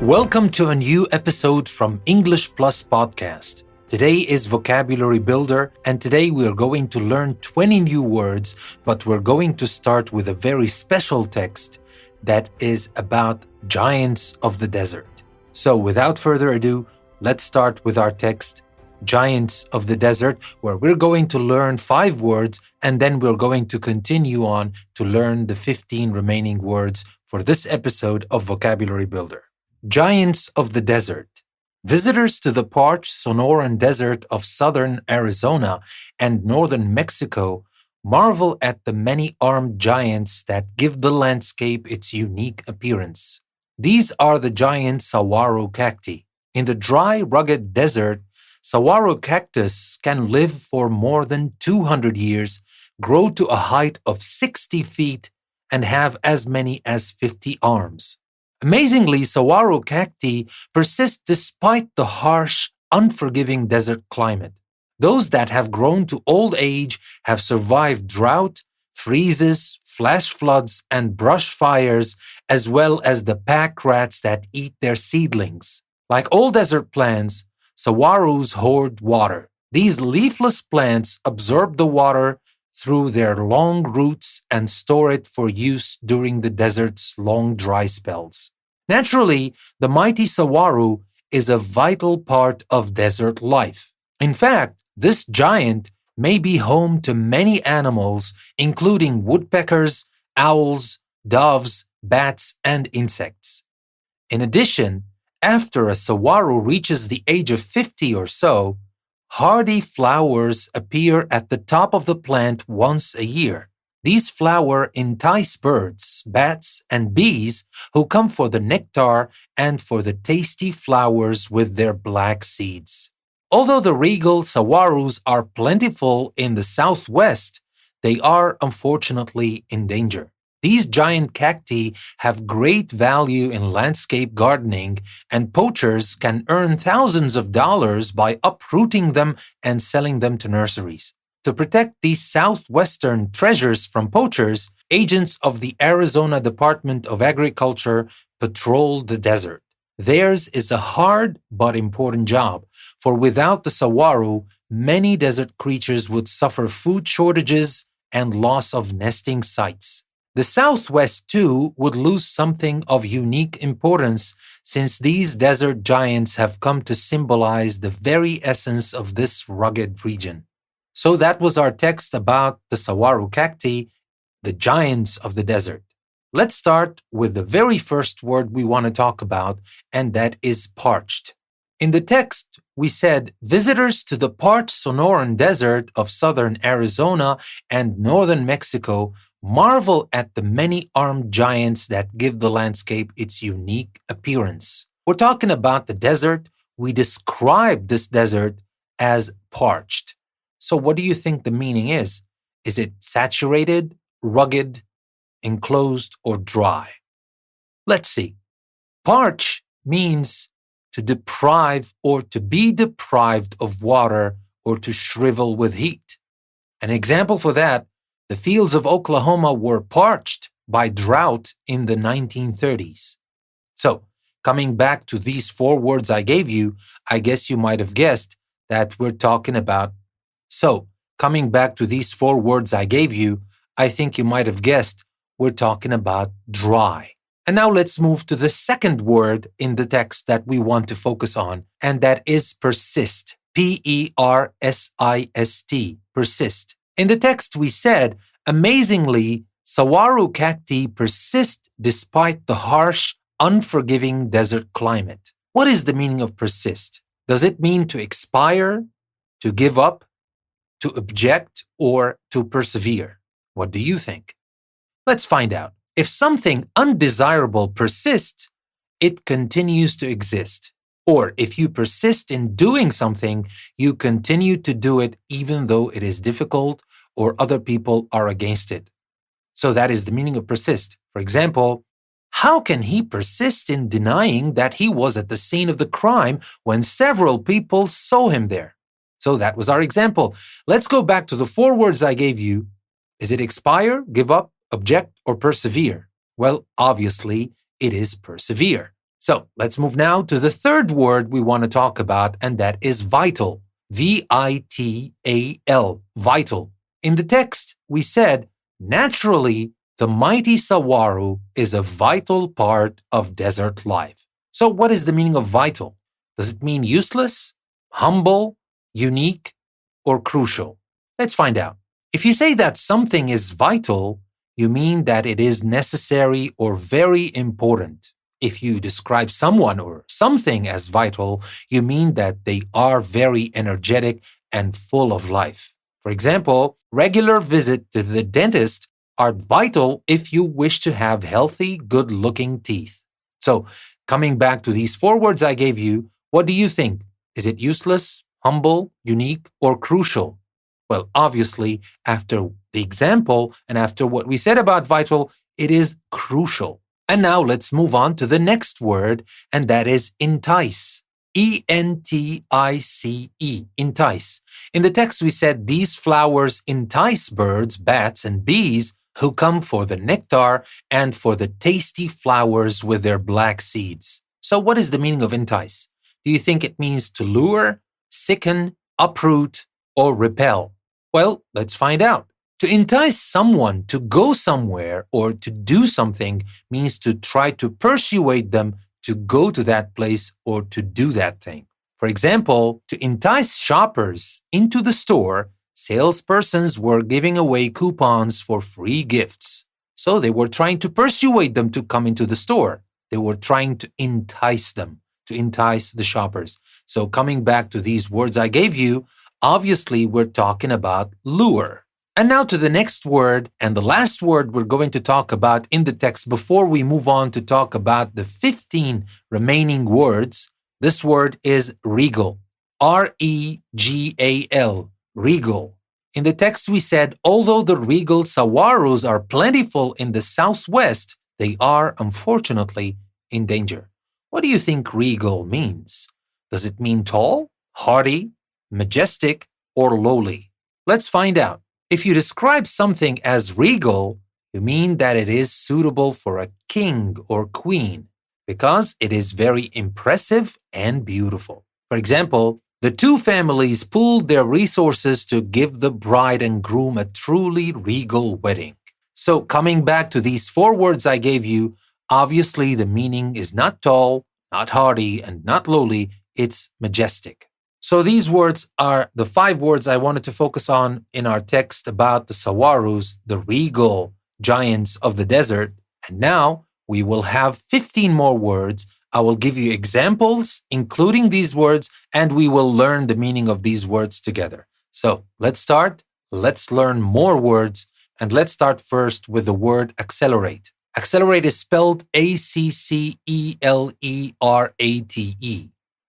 Welcome to a new episode from English Plus Podcast. Today is Vocabulary Builder, and today we are going to learn 20 new words, but we're going to start with a very special text that is about giants of the desert. So without further ado, let's start with our text, Giants of the Desert, where we're going to learn 5 words, and then we're going to continue on to learn the 15 remaining words for this episode of Vocabulary Builder. Giants of the Desert. Visitors to the parched Sonoran Desert of southern Arizona and northern Mexico marvel at the many-armed giants that give the landscape its unique appearance. These are the giant saguaro cacti. In the dry, rugged desert, saguaro cactus can live for more than 200 years, grow to a height of 60 feet, and have as many as 50 arms. Amazingly, saguaro cacti persist despite the harsh, unforgiving desert climate. Those that have grown to old age have survived drought, freezes, flash floods, and brush fires, as well as the pack rats that eat their seedlings. Like all desert plants, saguaros hoard water. These leafless plants absorb the water through their long roots and store it for use during the desert's long dry spells. Naturally, the mighty saguaro is a vital part of desert life. In fact, this giant may be home to many animals, including woodpeckers, owls, doves, bats, and insects. In addition, after a saguaro reaches the age of 50 or so, hardy flowers appear at the top of the plant once a year. These flowers entice birds, bats, and bees who come for the nectar and for the tasty flowers with their black seeds. Although the regal saguaros are plentiful in the southwest, they are unfortunately in danger. These giant cacti have great value in landscape gardening, and poachers can earn thousands of dollars by uprooting them and selling them to nurseries. To protect these southwestern treasures from poachers, agents of the Arizona Department of Agriculture patrol the desert. Theirs is a hard but important job, for without the saguaro, many desert creatures would suffer food shortages and loss of nesting sites. The Southwest, too, would lose something of unique importance since these desert giants have come to symbolize the very essence of this rugged region. So that was our text about the saguaro cacti, the giants of the desert. Let's start with the very first word we want to talk about, and that is parched. In the text, we said visitors to the parched Sonoran Desert of southern Arizona and northern Mexico marvel at the many-armed giants that give the landscape its unique appearance. We're talking about the desert. We describe this desert as parched. So what do you think the meaning is? Is it saturated, rugged, enclosed, or dry? Let's see. Parch means to deprive or to be deprived of water or to shrivel with heat. An example for that, the fields of Oklahoma were parched by drought in the 1930s. So, coming back to these 4 words I gave you, I guess you might have guessed that we're talking about. So, coming back to these 4 words I gave you, I think you might have guessed we're talking about dry. And now let's move to the second word in the text that we want to focus on, and that is persist. Persist. Persist. In the text we said, amazingly, saguaro cacti persist despite the harsh, unforgiving desert climate. What is the meaning of persist? Does it mean to expire, to give up, to object, or to persevere? What do you think? Let's find out. If something undesirable persists, it continues to exist. Or if you persist in doing something, you continue to do it even though it is difficult or other people are against it. So that is the meaning of persist. For example, how can he persist in denying that he was at the scene of the crime when several people saw him there? So that was our example. Let's go back to the 4 words I gave you. Is it expire, give up, object, or persevere? Well, obviously, it is persevere. So let's move now to the third word we want to talk about, and that is vital. V-I-T-A-L, vital. In the text, we said, naturally, the mighty saguaro is a vital part of desert life. So what is the meaning of vital? Does it mean useless, humble, unique, or crucial? Let's find out. If you say that something is vital, you mean that it is necessary or very important. If you describe someone or something as vital, you mean that they are very energetic and full of life. For example, regular visit to the dentist are vital if you wish to have healthy, good-looking teeth. So, coming back to these four words I gave you, what do you think? Is it useless, humble, unique, or crucial? Well, obviously, after the example and after what we said about vital, it is crucial. And now let's move on to the next word, and that is entice. E-N-T-I-C-E, entice. In the text, we said these flowers entice birds, bats, and bees who come for the nectar and for the tasty flowers with their black seeds. So what is the meaning of entice? Do you think it means to lure, sicken, uproot, or repel? Well, let's find out. To entice someone to go somewhere or to do something means to try to persuade them to go to that place or to do that thing. For example, to entice shoppers into the store, salespersons were giving away coupons for free gifts. So they were trying to persuade them to come into the store. They were trying to entice them, to entice the shoppers. So coming back to these words I gave you, obviously we're talking about lure. And now to the next word, and the last word we're going to talk about in the text before we move on to talk about the 15 remaining words. This word is regal. R-E-G-A-L, regal. In the text we said, although the regal saguaros are plentiful in the southwest, they are, unfortunately, in danger. What do you think regal means? Does it mean tall, haughty, majestic, or lowly? Let's find out. If you describe something as regal, you mean that it is suitable for a king or queen because it is very impressive and beautiful. For example, the two families pooled their resources to give the bride and groom a truly regal wedding. So coming back to these four words I gave you, obviously the meaning is not tall, not haughty, and not lowly, it's majestic. So these words are the 5 words I wanted to focus on in our text about the saguaros, the regal giants of the desert. And now we will have 15 more words. I will give you examples, including these words, and we will learn the meaning of these words together. So let's start. Let's learn more words. And let's start first with the word accelerate. Accelerate is spelled A-C-C-E-L-E-R-A-T-E.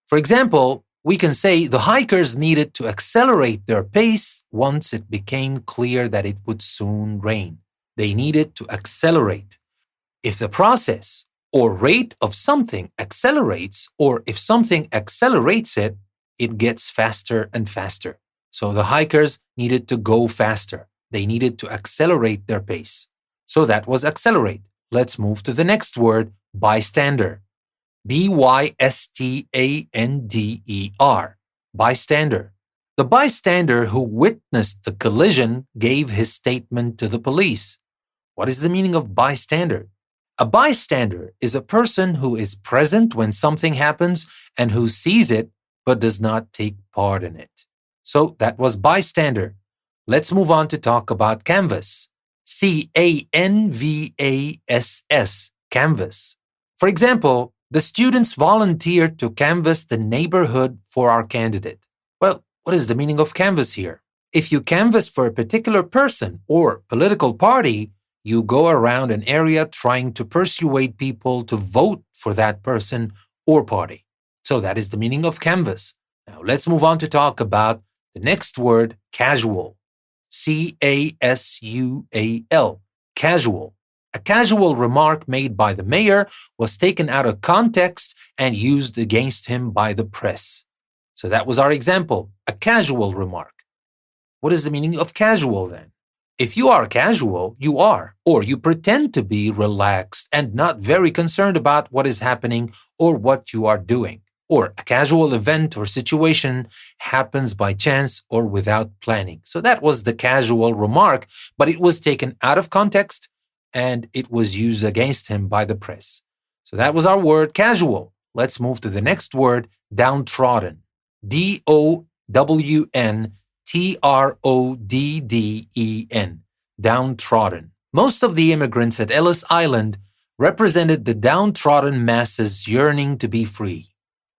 For example, we can say the hikers needed to accelerate their pace once it became clear that it would soon rain. They needed to accelerate. If the process or rate of something accelerates, or if something accelerates it, it gets faster and faster. So the hikers needed to go faster. They needed to accelerate their pace. So that was accelerate. Let's move to the next word, bystander. B-Y-S-T-A-N-D-E-R, bystander. The bystander who witnessed the collision gave his statement to the police. What is the meaning of bystander? A bystander is a person who is present when something happens and who sees it but does not take part in it. So that was bystander. Let's move on to talk about canvas. C-A-N-V-A-S-S, canvas. For example, the students volunteered to canvass the neighborhood for our candidate. Well, what is the meaning of canvass here? If you canvass for a particular person or political party, you go around an area trying to persuade people to vote for that person or party. So that is the meaning of canvass. Now let's move on to talk about the next word, casual. C-A-S-U-A-L, casual. A casual remark made by the mayor was taken out of context and used against him by the press. So that was our example, a casual remark. What is the meaning of casual then? If you are casual, you are, or you pretend to be relaxed and not very concerned about what is happening or what you are doing. Or a casual event or situation happens by chance or without planning. So that was the casual remark, but it was taken out of context and it was used against him by the press. So that was our word casual. Let's move to the next word, downtrodden. DOWNTRODDEN. Downtrodden. Most of the immigrants at Ellis Island represented the downtrodden masses yearning to be free.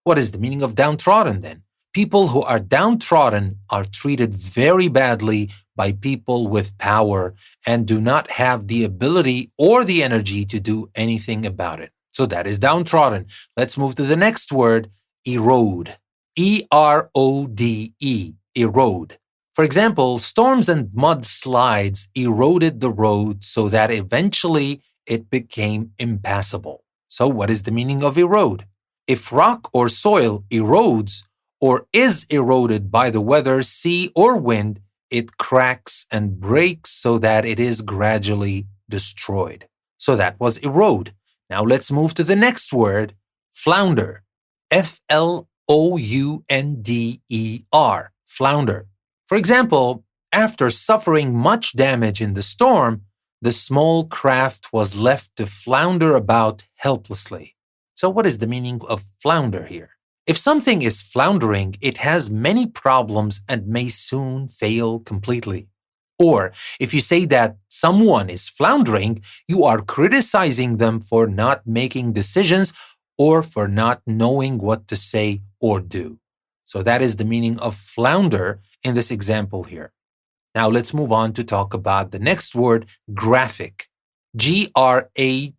What is the meaning of downtrodden then? People who are downtrodden are treated very badly by people with power and do not have the ability or the energy to do anything about it. So that is downtrodden. Let's move to the next word, erode. ERODE, erode. For example, storms and mudslides eroded the road so that eventually it became impassable. So what is the meaning of erode? If rock or soil erodes or is eroded by the weather, sea, or wind, it cracks and breaks so that it is gradually destroyed. So that was erode. Now let's move to the next word, flounder. FLOUNDER, flounder. For example, after suffering much damage in the storm, the small craft was left to flounder about helplessly. So what is the meaning of flounder here? If something is floundering, it has many problems and may soon fail completely. Or if you say that someone is floundering, you are criticizing them for not making decisions or for not knowing what to say or do. So that is the meaning of flounder in this example here. Now let's move on to talk about the next word, graphic. GRAPHIC,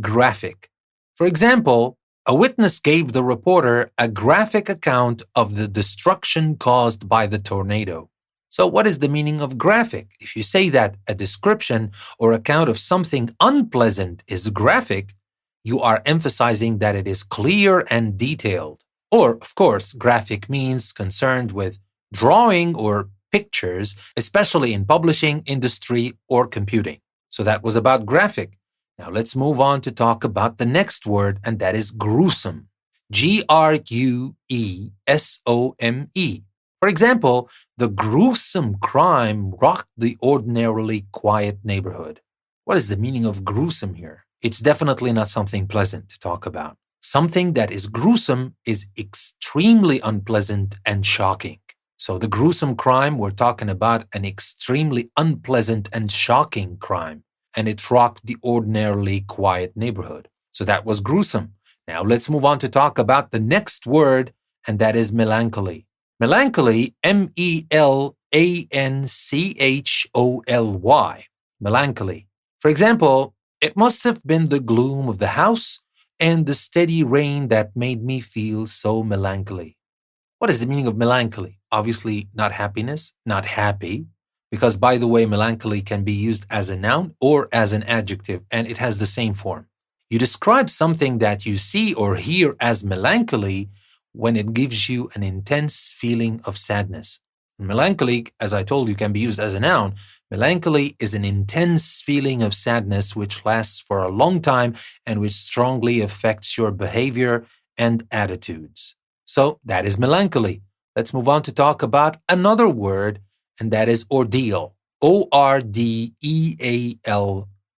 graphic. For example, a witness gave the reporter a graphic account of the destruction caused by the tornado. So what is the meaning of graphic? If you say that a description or account of something unpleasant is graphic, you are emphasizing that it is clear and detailed. Or, of course, graphic means concerned with drawing or pictures, especially in publishing, industry, or computing. So that was about graphic. Now let's move on to talk about the next word, and that is gruesome. GRUESOME. For example, the gruesome crime rocked the ordinarily quiet neighborhood. What is the meaning of gruesome here? It's definitely not something pleasant to talk about. Something that is gruesome is extremely unpleasant and shocking. So the gruesome crime, we're talking about an extremely unpleasant and shocking crime, and it rocked the ordinarily quiet neighborhood. So that was gruesome. Now let's move on to talk about the next word, and that is melancholy. Melancholy, MELANCHOLY. Melancholy. For example, it must have been the gloom of the house and the steady rain that made me feel so melancholy. What is the meaning of melancholy? Obviously, not happiness, not happy, because by the way, melancholy can be used as a noun or as an adjective, and it has the same form. You describe something that you see or hear as melancholy when it gives you an intense feeling of sadness. Melancholy, as I told you, can be used as a noun. Melancholy is an intense feeling of sadness which lasts for a long time and which strongly affects your behavior and attitudes. So that is melancholy. Let's move on to talk about another word, and that is ordeal. ORDEAL,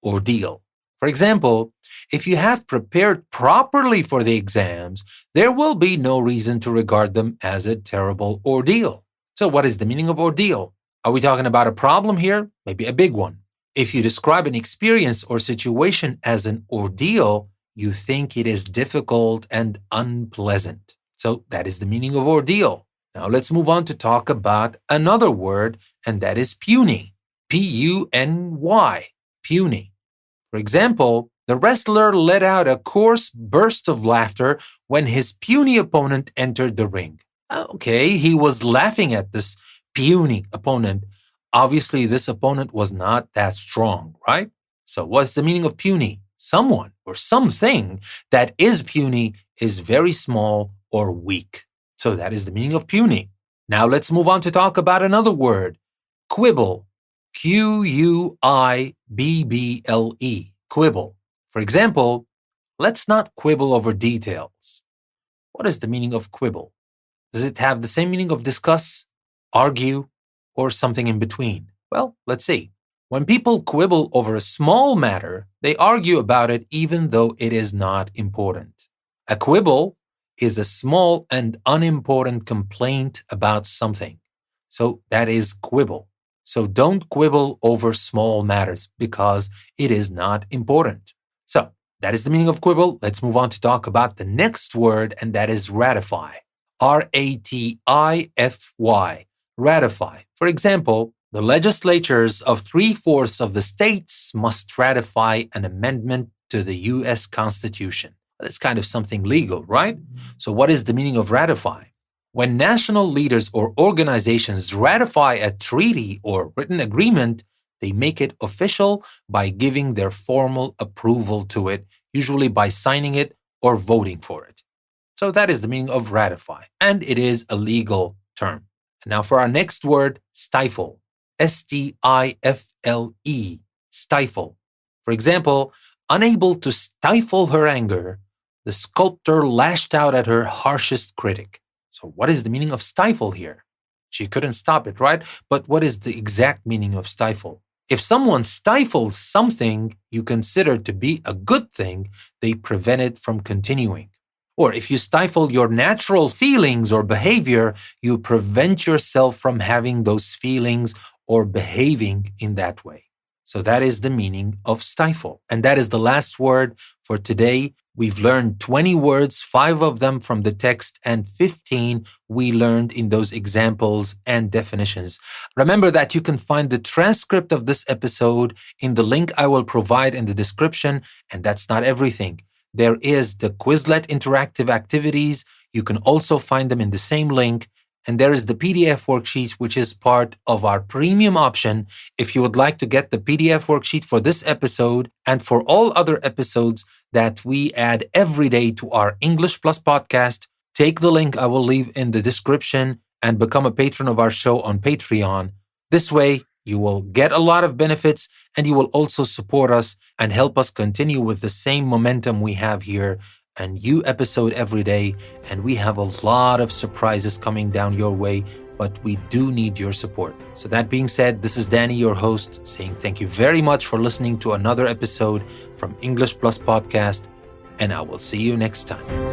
ordeal. For example, if you have prepared properly for the exams, there will be no reason to regard them as a terrible ordeal. So what is the meaning of ordeal? Are we talking about a problem here? Maybe a big one. If you describe an experience or situation as an ordeal, you think it is difficult and unpleasant. So that is the meaning of ordeal. Now let's move on to talk about another word, and that is puny. PUNY, puny. For example, the wrestler let out a coarse burst of laughter when his puny opponent entered the ring. Okay, he was laughing at this puny opponent. Obviously, this opponent was not that strong, right? So what's the meaning of puny? Someone or something that is puny is very small or weak. So that is the meaning of puny. Now let's move on to talk about another word, Quibble. Quibble. Quibble. For example, let's not quibble over details. What is the meaning of quibble? Does it have the same meaning of discuss, argue, or something in between? Well, let's see. When people quibble over a small matter, they argue about it even though it is not important. A quibble is a small and unimportant complaint about something. So that is quibble. So don't quibble over small matters because it is not important. So that is the meaning of quibble. Let's move on to talk about the next word, and that is ratify. Ratify. Ratify. For example, the legislatures of 3/4 of the states must ratify an amendment to the US Constitution. That's kind of something legal, right? So what is the meaning of ratify? When national leaders or organizations ratify a treaty or written agreement, they make it official by giving their formal approval to it, usually by signing it or voting for it. So that is the meaning of ratify, and it is a legal term. Now for our next word, stifle. Stifle. Stifle. For example, unable to stifle her anger, the sculptor lashed out at her harshest critic. So what is the meaning of stifle here? She couldn't stop it, right? But what is the exact meaning of stifle? If someone stifles something you consider to be a good thing, they prevent it from continuing. Or if you stifle your natural feelings or behavior, you prevent yourself from having those feelings or behaving in that way. So that is the meaning of stifle. And that is the last word for today. We've learned 20 words, 5 of them from the text, and 15 we learned in those examples and definitions. Remember that you can find the transcript of this episode in the link I will provide in the description. And that's not everything. There is the Quizlet interactive activities. You can also find them in the same link. And there is the PDF worksheet, which is part of our premium option. If you would like to get the PDF worksheet for this episode and for all other episodes that we add every day to our English Plus podcast, take the link I will leave in the description and become a patron of our show on Patreon. This way, you will get a lot of benefits and you will also support us and help us continue with the same momentum we have here. A new episode every day, and we have a lot of surprises coming down your way, but we do need your support. So that being said, this is Danny, your host, saying thank you very much for listening to another episode from English Plus Podcast, and I will see you next time.